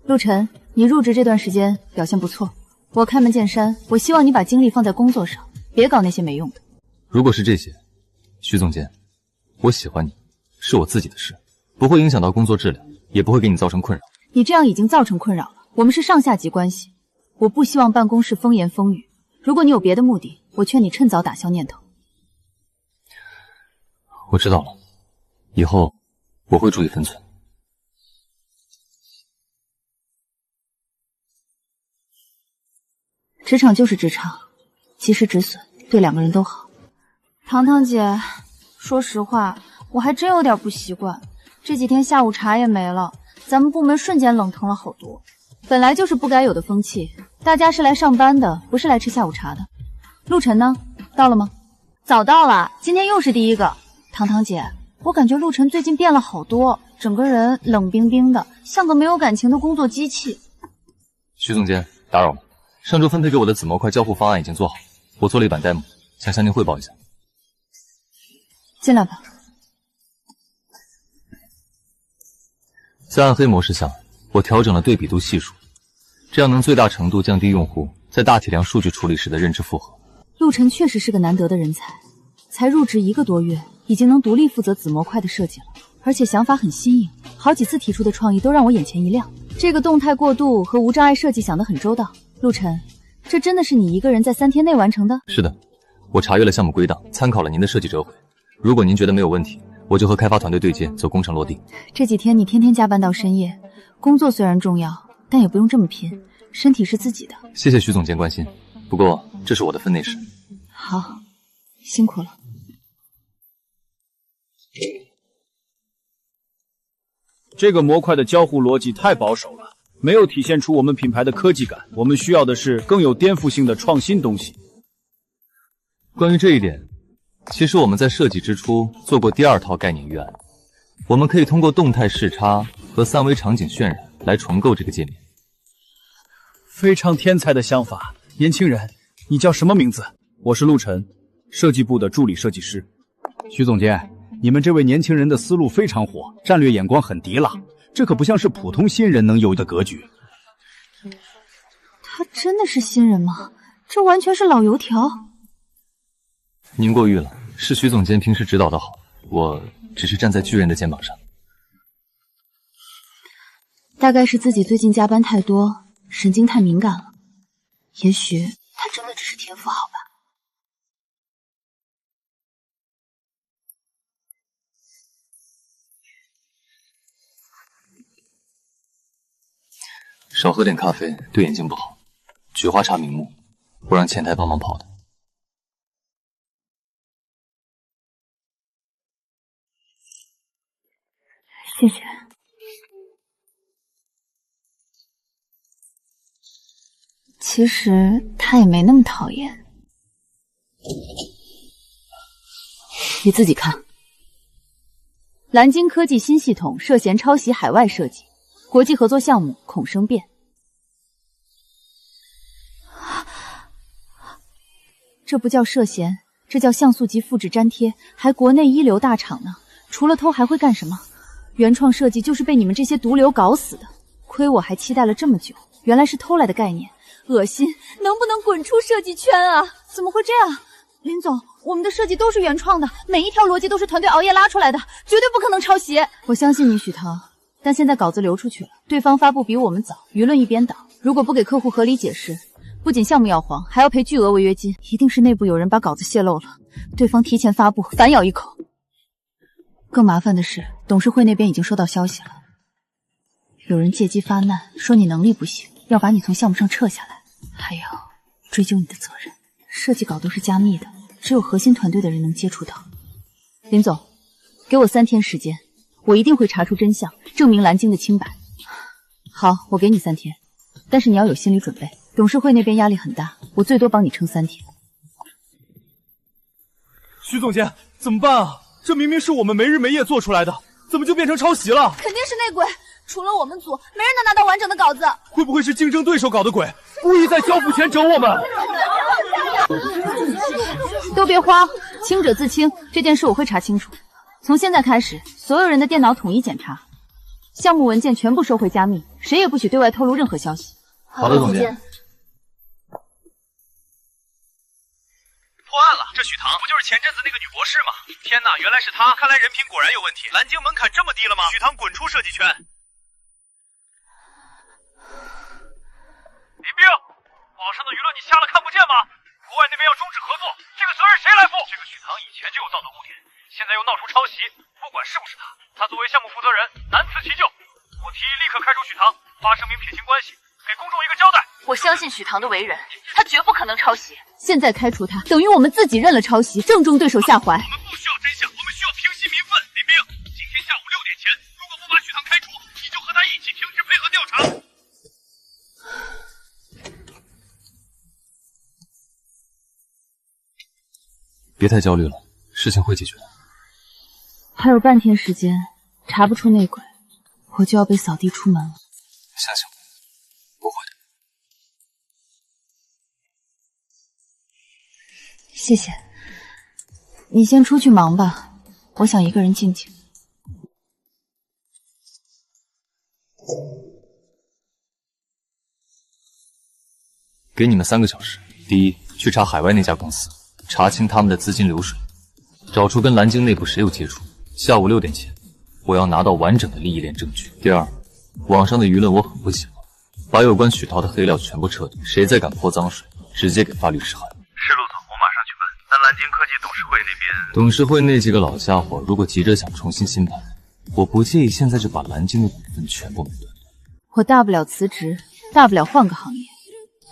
陆晨，你入职这段时间表现不错，我开门见山，我希望你把精力放在工作上，别搞那些没用的。如果是这些，徐总监，我喜欢你，是我自己的事，不会影响到工作质量，也不会给你造成困扰。你这样已经造成困扰了，我们是上下级关系，我不希望办公室风言风语。如果你有别的目的，我劝你趁早打消念头。我知道了，以后我会注意分寸。职场就是职场，及时止损，对两个人都好。糖糖姐，说实话，我还真有点不习惯，这几天下午茶也没了，咱们部门瞬间冷腾了好多。本来就是不该有的风气，大家是来上班的，不是来吃下午茶的。陆晨呢？到了吗？早到了，今天又是第一个。糖糖姐，我感觉陆晨最近变了好多，整个人冷冰冰的，像个没有感情的工作机器。徐总监，打扰了。上周分配给我的紫模块交互方案已经做好，我做了一版 demo， 想向您汇报一下。进来吧。在暗黑模式下，我调整了对比度系数，这样能最大程度降低用户在大体量数据处理时的认知负荷。陆晨确实是个难得的人才，才入职1个多月，已经能独立负责紫模块的设计了，而且想法很新颖，好几次提出的创意都让我眼前一亮。这个动态过渡和无障碍设计想得很周到。陆晨，这真的是你一个人在3天内完成的？是的，我查阅了项目归档，参考了您的设计折回。如果您觉得没有问题，我就和开发团队对接，走工程落地。这几天你天天加班到深夜，工作虽然重要，但也不用这么拼，身体是自己的。谢谢徐总监关心，不过这是我的分内事。好，辛苦了。这个模块的交互逻辑太保守了，没有体现出我们品牌的科技感。我们需要的是更有颠覆性的创新东西。关于这一点，其实我们在设计之初做过第2套概念预案，我们可以通过动态视差和3维场景渲染来重构这个界面。非常天才的想法，年轻人，你叫什么名字？我是陆晨，设计部的助理设计师。徐总监，你们这位年轻人的思路非常火，战略眼光很迪拉，这可不像是普通新人能有的格局。他真的是新人吗？这完全是老油条。您过誉了，是徐总监平时指导的好，我只是站在巨人的肩膀上。大概是自己最近加班太多，神经太敏感了。也许他真的只是天赋好吧。少喝点咖啡对眼睛不好，菊花茶明目，我让前台帮忙泡的。谢谢。其实他也没那么讨厌，你自己看。蓝鲸科技新系统涉嫌抄袭海外设计，国际合作项目恐生变。这不叫涉嫌，这叫像素级复制粘贴，还国内一流大厂呢。除了偷还会干什么？原创设计就是被你们这些毒瘤搞死的，亏我还期待了这么久，原来是偷来的概念，恶心！能不能滚出设计圈啊？怎么会这样？林总，我们的设计都是原创的，每一条逻辑都是团队熬夜拉出来的，绝对不可能抄袭。我相信你，许涛，但现在稿子流出去了，对方发布比我们早，舆论一边倒，如果不给客户合理解释，不仅项目要黄，还要赔巨额违约金，一定是内部有人把稿子泄露了，对方提前发布，反咬一口。更麻烦的是，董事会那边已经收到消息了，有人借机发难，说你能力不行，要把你从项目上撤下来，还要追究你的责任。设计稿都是加密的，只有核心团队的人能接触到。林总，给我3天时间，我一定会查出真相，证明蓝鲸的清白。好，我给你3天，但是你要有心理准备，董事会那边压力很大，我最多帮你撑3天。徐总监，怎么办啊？这明明是我们没日没夜做出来的，怎么就变成抄袭了？肯定是内鬼，除了我们组，没人能拿到完整的稿子。会不会是竞争对手搞的鬼，故意在交付前整我们？都别慌，清者自清，这件事我会查清楚。从现在开始，所有人的电脑统一检查，项目文件全部收回加密，谁也不许对外透露任何消息。好的，总监。破案了，这许唐不就是前阵子那个女博士吗？天哪，原来是她！看来人品果然有问题。蓝鲸门槛这么低了吗？许唐滚出设计圈！林冰，网上的舆论你瞎了看不见吗？国外那边要终止合作，这个责任谁来负？这个许唐以前就有造谣污点，现在又闹出抄袭，不管是不是他作为项目负责人，难辞其咎。我提议立刻开除许唐，发声明撇清关系，给公众一个交代。我相信许唐的为人，他绝不可能抄袭。现在开除他，等于我们自己认了抄袭，正中对手下怀。我们不需要真相，我们需要平息民愤。林冰，今天下午6点前，如果不把许唐开除，你就和他一起停止配合调查。别太焦虑了，事情会解决的。还有半天时间，查不出内鬼，我就要被扫地出门了。相信我，不会的。谢谢，你先出去忙吧，我想一个人静静。给你们3个小时。第一，去查海外那家公司，查清他们的资金流水，找出跟蓝鲸内部谁有接触。下午6点前，我要拿到完整的利益链证据。第二，网上的舆论我很不喜欢，把有关许涛的黑料全部撤掉，谁再敢泼脏水，直接给发律师函。是陆总，我马上去办。但蓝鲸科技董事会那边，董事会那几个老家伙，如果急着想重新新盘，我不介意现在就把蓝鲸的股份全部买断。我大不了辞职，大不了换个行业，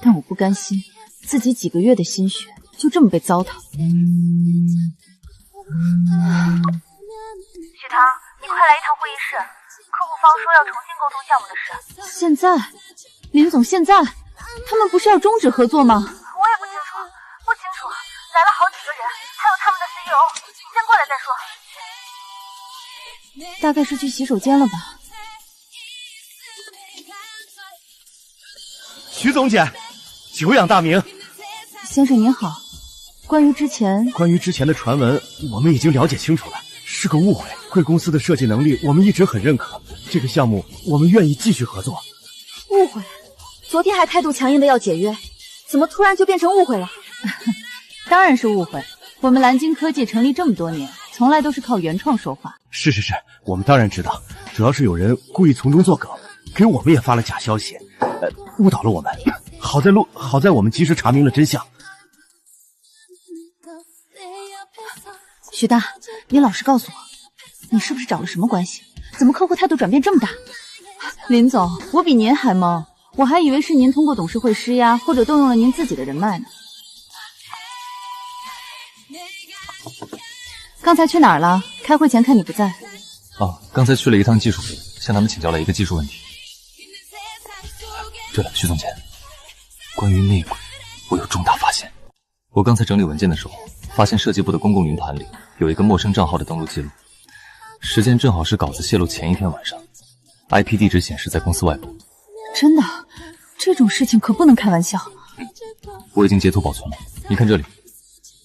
但我不甘心自己几个月的心血就这么被糟蹋。许唐，你快来一趟会议室，客户方说要重新沟通项目的事。现在，林总，现在他们不是要终止合作吗？我也不清楚，来了好几个人，还有他们的 CEO， 你先过来再说。大概是去洗手间了吧。徐总监，久仰大名。先生您好，关于之前的传闻，我们已经了解清楚了，是个误会。贵公司的设计能力我们一直很认可，这个项目我们愿意继续合作。误会？昨天还态度强硬的要解约，怎么突然就变成误会了？当然是误会。我们蓝鲸科技成立这么多年，从来都是靠原创说话。是，我们当然知道，主要是有人故意从中作梗，给我们也发了假消息，误导了我们。好在我们及时查明了真相。许大，你老实告诉我，你是不是找了什么关系？怎么客户态度转变这么大？林总，我比您还懵，我还以为是您通过董事会施压，或者动用了您自己的人脉呢。刚才去哪儿了？开会前看你不在。刚才去了一趟技术部，向他们请教了一个技术问题。对了，徐总监，关于内鬼，我有重大发现。我刚才整理文件的时候，发现设计部的公共云盘里有一个陌生账号的登录记录，时间正好是稿子泄露前一天晚上 ，IP 地址显示在公司外部。真的？这种事情可不能开玩笑。我已经截图保存了，你看这里，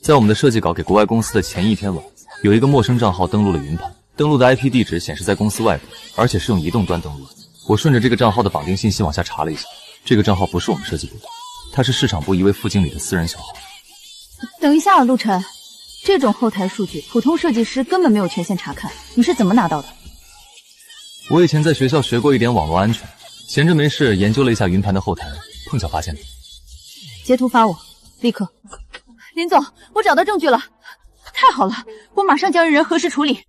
在我们的设计稿给国外公司的前一天晚，有一个陌生账号登录了云盘，登录的 IP 地址显示在公司外部，而且是用移动端登录的。我顺着这个账号的绑定信息往下查了一下，这个账号不是我们设计部的，他是市场部一位副经理的私人小号。等一下，陆晨，这种后台数据，普通设计师根本没有权限查看，你是怎么拿到的？我以前在学校学过一点网络安全，闲着没事研究了一下云盘的后台，碰巧发现的。截图发我，立刻。林总，我找到证据了，太好了，我马上将人核实处理。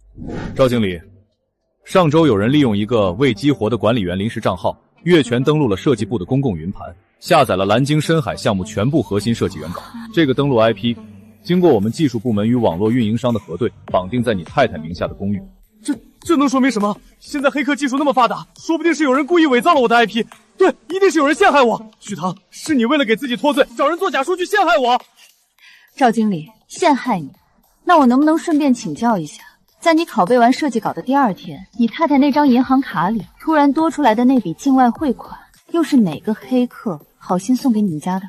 赵经理，上周有人利用一个未激活的管理员临时账号，越权登录了设计部的公共云盘，下载了蓝鲸深海项目全部核心设计原稿。这个登录 IP 经过我们技术部门与网络运营商的核对，绑定在你太太名下的公寓。这能说明什么？现在黑客技术那么发达，说不定是有人故意伪造了我的 IP。对，一定是有人陷害我。许唐，是你为了给自己脱罪，找人做假数据陷害我。赵经理，陷害你？那我能不能顺便请教一下，在你拷贝完设计稿的第二天，你太太那张银行卡里突然多出来的那笔境外汇款，又是哪个黑客好心送给你们家的？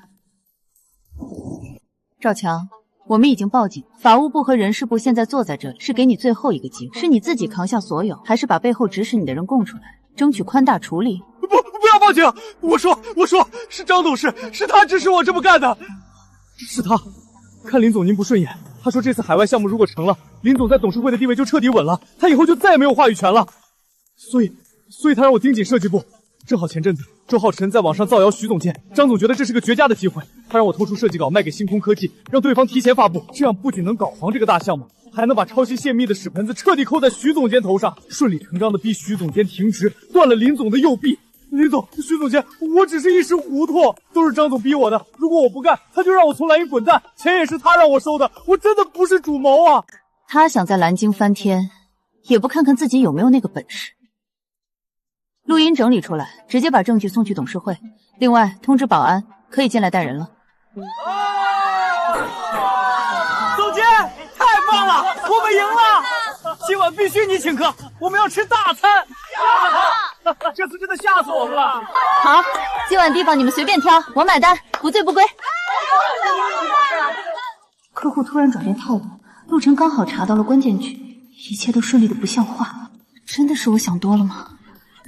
赵强，我们已经报警，法务部和人事部现在坐在这里，是给你最后一个机会，是你自己扛下所有，还是把背后指使你的人供出来，争取宽大处理？不要报警！我说，是张董事，是他指使我这么干的，是他。看林总您不顺眼，他说这次海外项目如果成了，林总在董事会的地位就彻底稳了，他以后就再也没有话语权了。所以他让我盯紧设计部。正好前阵子周浩辰在网上造谣徐总监，张总觉得这是个绝佳的机会，他让我偷出设计稿卖给星空科技，让对方提前发布，这样不仅能搞黄这个大项目，还能把抄袭泄密的屎盆子彻底扣在徐总监头上，顺理成章的逼徐总监停职，断了林总的右臂。林总，徐总监，我只是一时糊涂，都是张总逼我的。如果我不干，他就让我从蓝鹰滚蛋，钱也是他让我收的，我真的不是主谋啊！他想在蓝鲸翻天，也不看看自己有没有那个本事。录音整理出来，直接把证据送去董事会。另外通知保安，可以进来带人了。总监，太棒了，我们赢了！今晚必须你请客，我们要吃大餐。这次真的吓死我们了！好，今晚地方你们随便挑，我买单，不醉不归。客户突然转变态度，陆晨刚好查到了关键句，一切都顺利的不像话。真的是我想多了吗？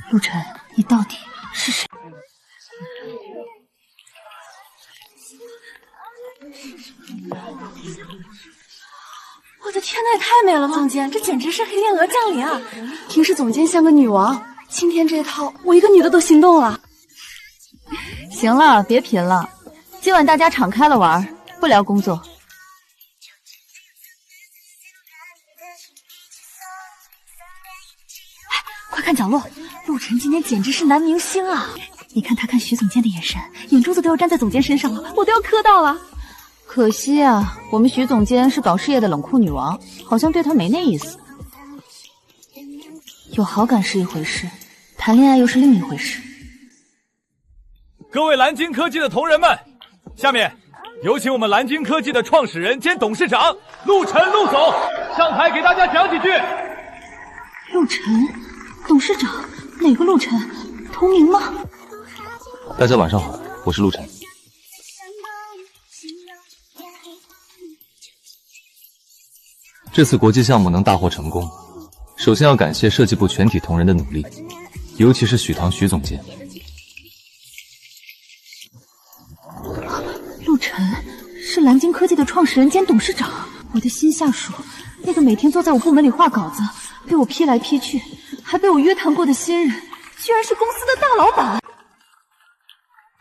陆晨，你到底是谁？我的天呐，也太美了吧！总监，这简直是黑天鹅降临啊！平时总监像个女王，今天这套我一个女的都心动了。行了，别贫了，今晚大家敞开了玩，不聊工作。快看角落，陆晨今天简直是男明星啊！你看他看徐总监的眼神，眼珠子都要粘在总监身上了，我都要磕到了。可惜啊，我们徐总监是搞事业的冷酷女王，好像对他没那意思。有好感是一回事，谈恋爱又是另一回事。各位蓝鲸科技的同仁们，下面有请我们蓝鲸科技的创始人兼董事长陆晨陆总上台给大家讲几句。陆晨，董事长，哪个陆晨？同名吗？大家晚上好，我是陆晨。这次国际项目能大获成功，首先要感谢设计部全体同仁的努力，尤其是许唐许总监。陆晨是蓝鲸科技的创始人兼董事长，我的新下属，那个每天坐在我部门里画稿子，被我批来批去，还被我约谈过的新人，居然是公司的大老板。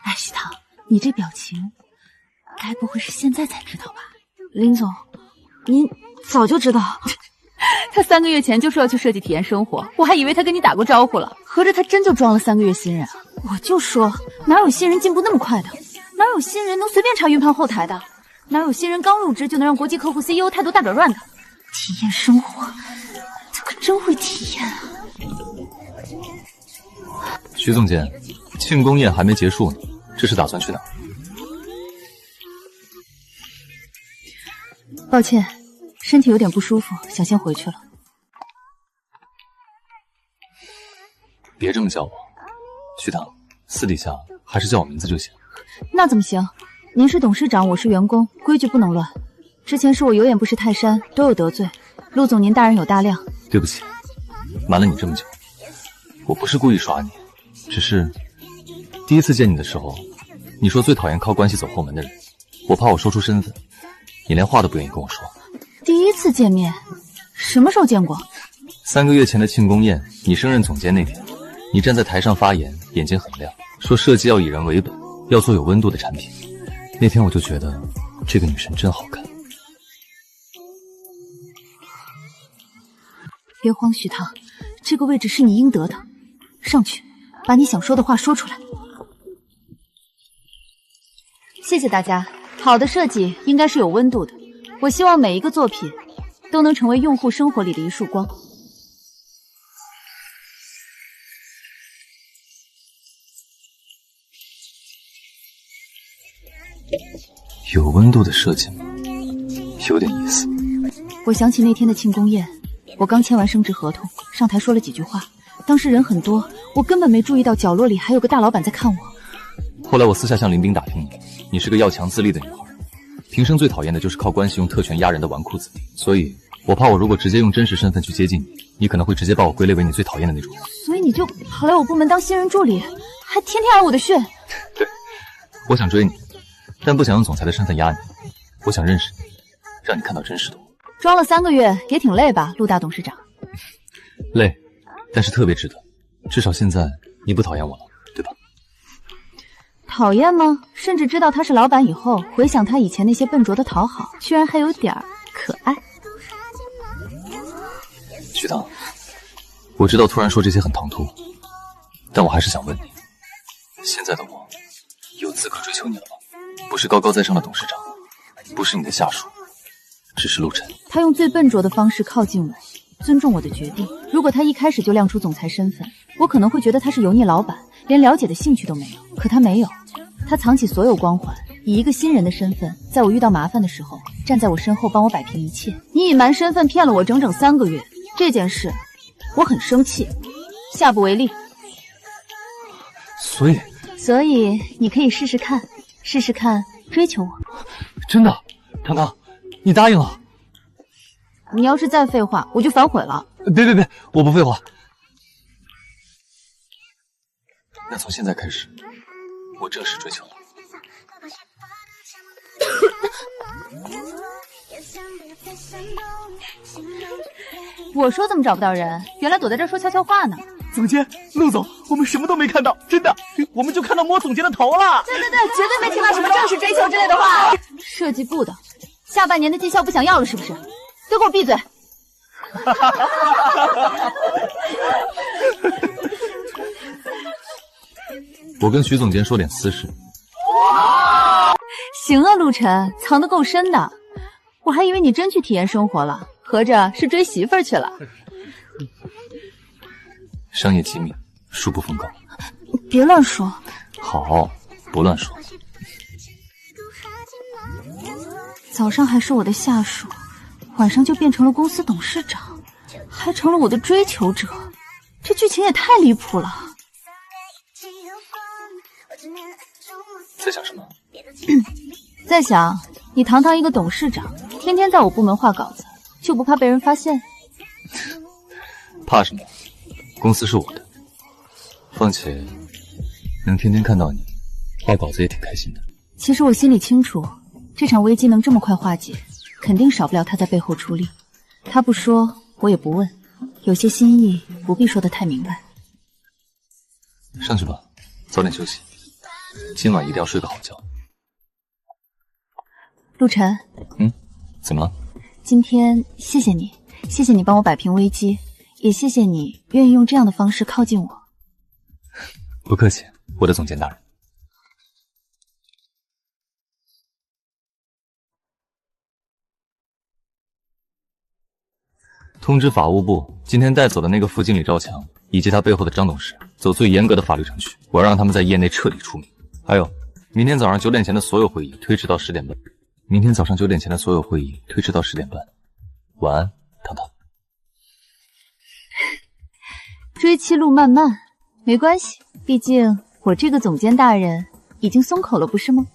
哎，许唐，你这表情，该不会是现在才知道吧？林总，您早就知道。他3个月前就说要去设计体验生活，我还以为他跟你打过招呼了，合着他真就装了3个月新人啊！我就说，哪有新人进步那么快的？哪有新人能随便查云盘后台的？哪有新人刚入职就能让国际客户 CEO 态度大转弯的？体验生活，他可真会体验啊！徐总监，庆功宴还没结束呢，这是打算去哪儿？抱歉，身体有点不舒服，想先回去了。别这么叫我，徐唐，私底下还是叫我名字就行。那怎么行？您是董事长，我是员工，规矩不能乱。之前是我有眼不识泰山，都有得罪。陆总您大人有大量，对不起，瞒了你这么久。我不是故意耍你，只是第一次见你的时候，你说最讨厌靠关系走后门的人，我怕我说出身份，你连话都不愿意跟我说。第一次见面，什么时候见过？3个月前的庆功宴，你升任总监那天，你站在台上发言，眼睛很亮，说设计要以人为本，要做有温度的产品。那天我就觉得这个女生真好看。别慌，许唐，这个位置是你应得的，上去，把你想说的话说出来。谢谢大家，好的设计应该是有温度的，我希望每一个作品都能成为用户生活里的一束光。有温度的设计吗？有点意思。我想起那天的庆功宴，我刚签完升职合同，上台说了几句话，当时人很多，我根本没注意到角落里还有个大老板在看我。后来我私下向林冰打听你是个要强自立的女孩，平生最讨厌的就是靠关系用特权压人的纨绔子弟，所以我怕我如果直接用真实身份去接近你，你可能会直接把我归类为你最讨厌的那种人。所以你就跑来我部门当新人助理，还天天挨我的训。对，我想追你，但不想用总裁的身份压你，我想认识你，让你看到真实的我。装了3个月也挺累吧，陆大董事长？累，但是特别值得。至少现在你不讨厌我了，对吧？讨厌吗？甚至知道他是老板以后，回想他以前那些笨拙的讨好，居然还有点可爱。许唐，我知道突然说这些很唐突，但我还是想问你，现在的我有资格追求你了吗？不是高高在上的董事长，不是你的下属，只是陆晨。他用最笨拙的方式靠近我，尊重我的决定。如果他一开始就亮出总裁身份，我可能会觉得他是油腻老板，连了解的兴趣都没有。可他没有，他藏起所有光环，以一个新人的身份，在我遇到麻烦的时候，站在我身后帮我摆平一切。你隐瞒身份骗了我整整3个月，这件事我很生气，下不为例。所以你可以试试看，追求我。真的，唐唐，你答应了？你要是再废话，我就反悔了。别，我不废话。那从现在开始，我正式追求你。我说怎么找不到人，原来躲在这说悄悄话呢。总监，陆总，我们什么都没看到，真的，我们就看到摸总监的头了。对，绝对没听到什么正式追求之类的话。设计部的，下半年的绩效不想要了是不是？都给我闭嘴！我跟徐总监说点私事。行啊，陆晨，藏得够深的，我还以为你真去体验生活了，合着是追媳妇儿去了。商业机密，恕不奉告。别乱说。好，不乱说。早上还是我的下属，晚上就变成了公司董事长，还成了我的追求者，这剧情也太离谱了。在想什么？在想你堂堂一个董事长，天天在我部门画稿子，就不怕被人发现？怕什么？公司是我的，况且能天天看到你画稿子也挺开心的。其实我心里清楚，这场危机能这么快化解，肯定少不了他在背后出力。他不说，我也不问，有些心意不必说得太明白。上去吧，早点休息，今晚一定要睡个好觉。陆晨，怎么了？今天谢谢你，谢谢你帮我摆平危机，也谢谢你愿意用这样的方式靠近我。不客气，我的总监大人。通知法务部，今天带走的那个副经理赵强，以及他背后的张董事，走最严格的法律程序，我要让他们在业内彻底出名。还有，明天早上9点前的所有会议推迟到10点半。晚安，糖糖。追妻路漫漫，没关系，毕竟我这个总监大人已经松口了，不是吗？